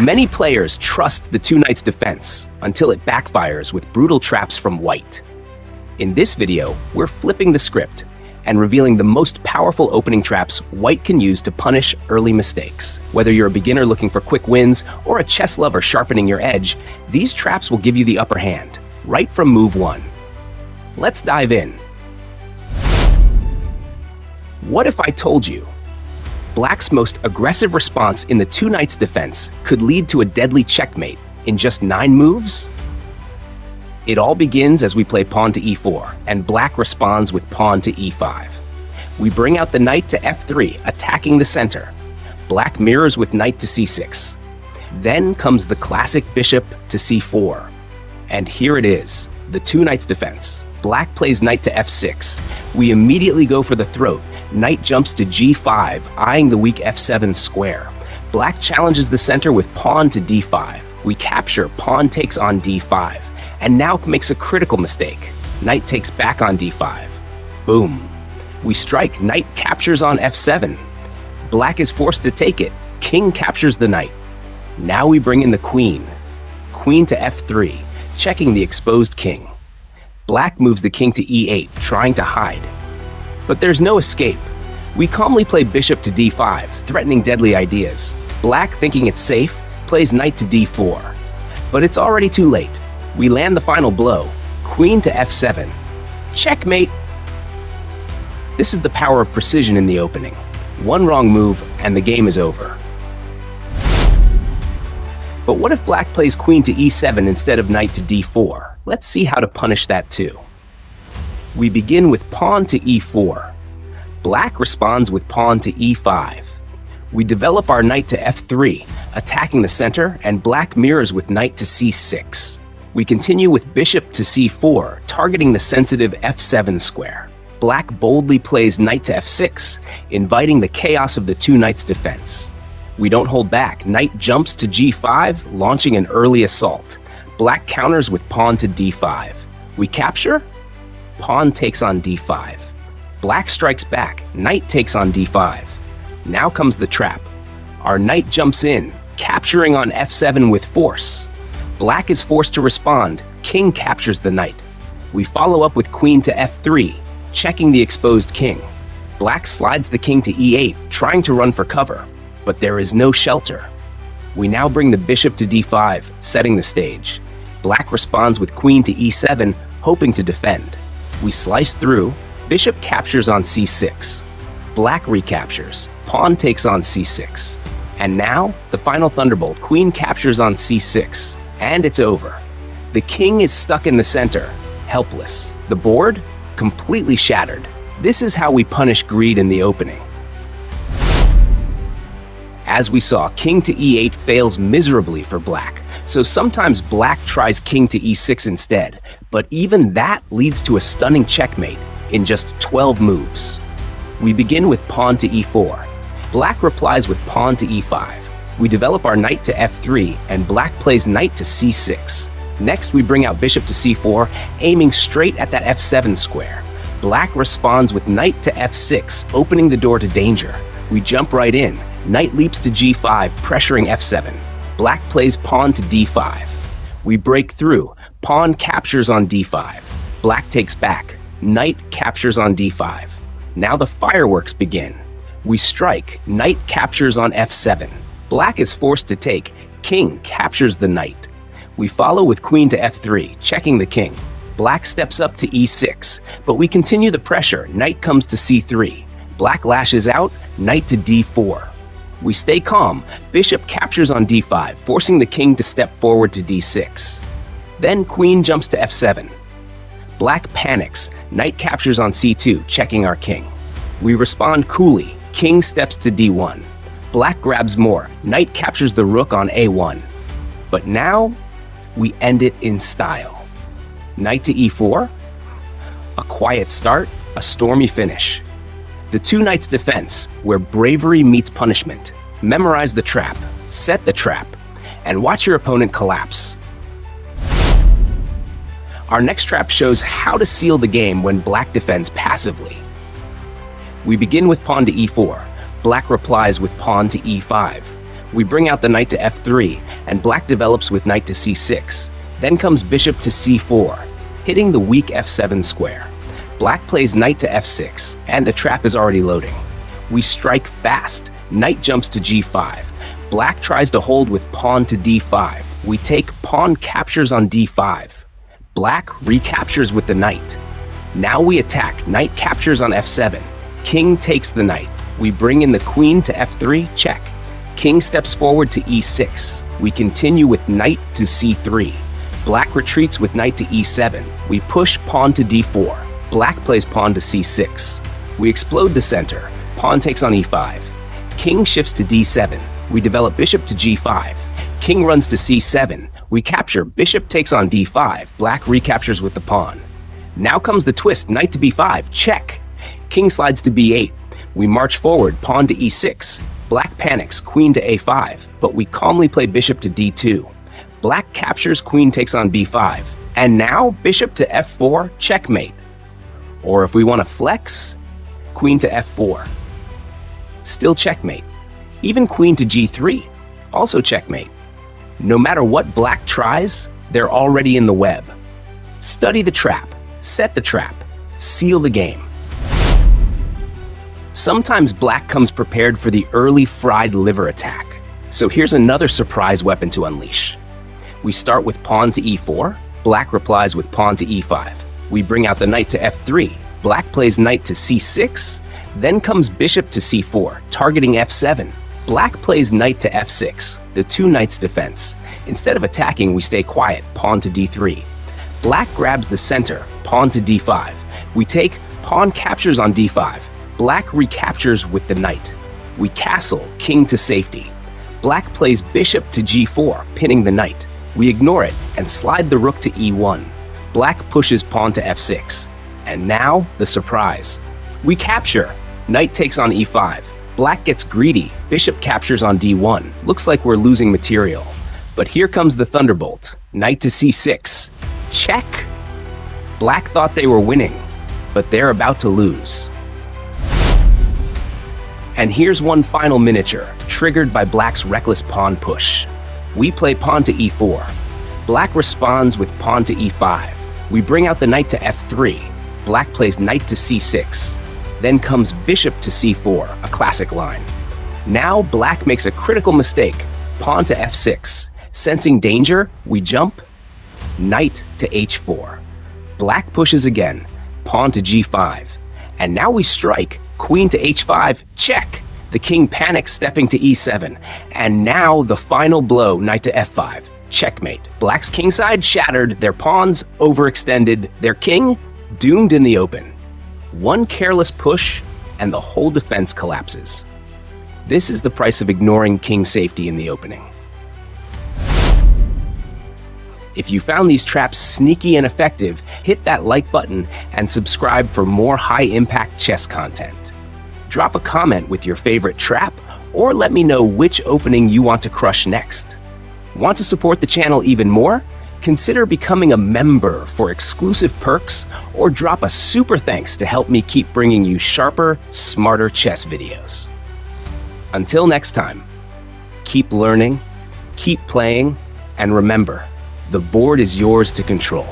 Many players trust the two knights defense until it backfires with brutal traps from white. In this video, we're flipping the script and revealing the most powerful opening traps white can use to punish early mistakes. Whether you're a beginner looking for quick wins or a chess lover sharpening your edge, these traps will give you the upper hand, right from move 1. Let's dive in. What if I told you Black's most aggressive response in the two knights defense could lead to a deadly checkmate in just 9 moves? It all begins as we play pawn to e4, and Black responds with pawn to e5. We bring out the knight to f3, attacking the center. Black mirrors with knight to c6. Then comes the classic bishop to c4. And here it is, the two knights defense. Black plays knight to f6. We immediately go for the throat. Knight jumps to g5, eyeing the weak f7 square. Black challenges the center with pawn to d5. We capture, pawn takes on d5, and now makes a critical mistake. Knight takes back on d5. Boom. We strike, knight captures on f7. Black is forced to take it. King captures the knight. Now we bring in the queen. Queen to f3, checking the exposed king. Black moves the king to e8, trying to hide. But there's no escape. We calmly play bishop to d5, threatening deadly ideas. Black, thinking it's safe, plays knight to d4. But it's already too late. We land the final blow, queen to f7. Checkmate! This is the power of precision in the opening. One wrong move, and the game is over. But what if Black plays queen to e7 instead of knight to d4? Let's see how to punish that too. We begin with pawn to e4. Black responds with pawn to e5. We develop our knight to f3, attacking the center, and Black mirrors with knight to c6. We continue with bishop to c4, targeting the sensitive f7 square. Black boldly plays knight to f6, inviting the chaos of the two knights' defense. We don't hold back. Knight jumps to g5, launching an early assault. Black counters with pawn to d5. We capture? Pawn takes on d5. Black strikes back. Knight takes on d5. Now comes the trap. Our knight jumps in, capturing on f7 with force. Black is forced to respond. King captures the knight. We follow up with queen to f3, checking the exposed king. Black slides the king to e8, trying to run for cover, but there is no shelter. We now bring the bishop to d5, setting the stage. Black responds with queen to e7, hoping to defend. We slice through. Bishop captures on c6. Black recaptures. Pawn takes on c6. And now, the final thunderbolt. Queen captures on c6. And it's over. The king is stuck in the center, helpless. The board? Completely shattered. This is how we punish greed in the opening. As we saw, king to e8 fails miserably for Black, so sometimes Black tries king to e6 instead, but even that leads to a stunning checkmate in just 12 moves. We begin with pawn to e4. Black replies with pawn to e5. We develop our knight to f3, and Black plays knight to c6. Next, we bring out bishop to c4, aiming straight at that f7 square. Black responds with knight to f6, opening the door to danger. We jump right in. Knight leaps to g5, pressuring f7. Black plays pawn to d5. We break through. Pawn captures on d5. Black takes back. Knight captures on d5. Now the fireworks begin. We strike. Knight captures on f7. Black is forced to take. King captures the knight. We follow with queen to f3, checking the king. Black steps up to e6, but we continue the pressure. Knight comes to c3. Black lashes out. Knight to d4. We stay calm. Bishop captures on d5, forcing the king to step forward to d6. Then queen jumps to f7. Black panics. Knight captures on c2, checking our king. We respond coolly. King steps to d1. Black grabs more. Knight captures the rook on a1. But now, we end it in style. Knight to e4. A quiet start, a stormy finish. The two knights' defense, where bravery meets punishment. Memorize the trap, set the trap, and watch your opponent collapse. Our next trap shows how to seal the game when Black defends passively. We begin with pawn to e4. Black replies with pawn to e5. We bring out the knight to f3, and black develops with knight to c6. Then comes bishop to c4, hitting the weak f7 square. Black plays knight to f6, and the trap is already loading. We strike fast. Knight jumps to g5. Black tries to hold with pawn to d5. We take, pawn captures on d5. Black recaptures with the knight. Now we attack. Knight captures on f7. King takes the knight. We bring in the queen to f3, check. King steps forward to e6. We continue with knight to c3. Black retreats with knight to e7. We push pawn to d4. Black plays pawn to c6. We explode the center. Pawn takes on e5. King shifts to d7. We develop bishop to g5. King runs to c7. We capture. Bishop takes on d5. Black recaptures with the pawn. Now comes the twist. Knight to b5. Check. King slides to b8. We march forward. Pawn to e6. Black panics. Queen to a5. But we calmly play bishop to d2. Black captures. Queen takes on b5. And now bishop to f4. Checkmate. Or if we want to flex, queen to f4. Still checkmate. Even queen to g3. Also checkmate. No matter what black tries, they're already in the web. Study the trap. Set the trap. Seal the game. Sometimes black comes prepared for the early fried liver attack. So here's another surprise weapon to unleash. We start with pawn to e4. Black replies with pawn to e5. We bring out the knight to f3. Black plays knight to c6. Then comes bishop to c4, targeting f7. Black plays knight to f6, the two knights defense. Instead of attacking, we stay quiet, pawn to d3. Black grabs the center, pawn to d5. We take, pawn captures on d5. Black recaptures with the knight. We castle, king to safety. Black plays bishop to g4, pinning the knight. We ignore it and slide the rook to e1. Black pushes pawn to f6. And now, the surprise. We capture. Knight takes on e5. Black gets greedy. Bishop captures on d1. Looks like we're losing material. But here comes the thunderbolt. Knight to c6. Check. Black thought they were winning, but they're about to lose. And here's one final miniature, triggered by Black's reckless pawn push. We play pawn to e4. Black responds with pawn to e5. We bring out the knight to f3. Black plays knight to c6. Then comes bishop to c4, a classic line. Now black makes a critical mistake, pawn to f6. Sensing danger, we jump, knight to h4. Black pushes again, pawn to g5. And now we strike, queen to h5, check. The king panics, stepping to e7. And now the final blow, knight to f5, checkmate. Black's kingside shattered, their pawns overextended, their king doomed in the open. One careless push, and the whole defense collapses. This is the price of ignoring king safety in the opening. If you found these traps sneaky and effective, hit that like button and subscribe for more high-impact chess content. Drop a comment with your favorite trap, or let me know which opening you want to crush next. Want to support the channel even more? Consider becoming a member for exclusive perks, or drop a super thanks to help me keep bringing you sharper, smarter chess videos. Until next time, keep learning, keep playing, and remember, the board is yours to control.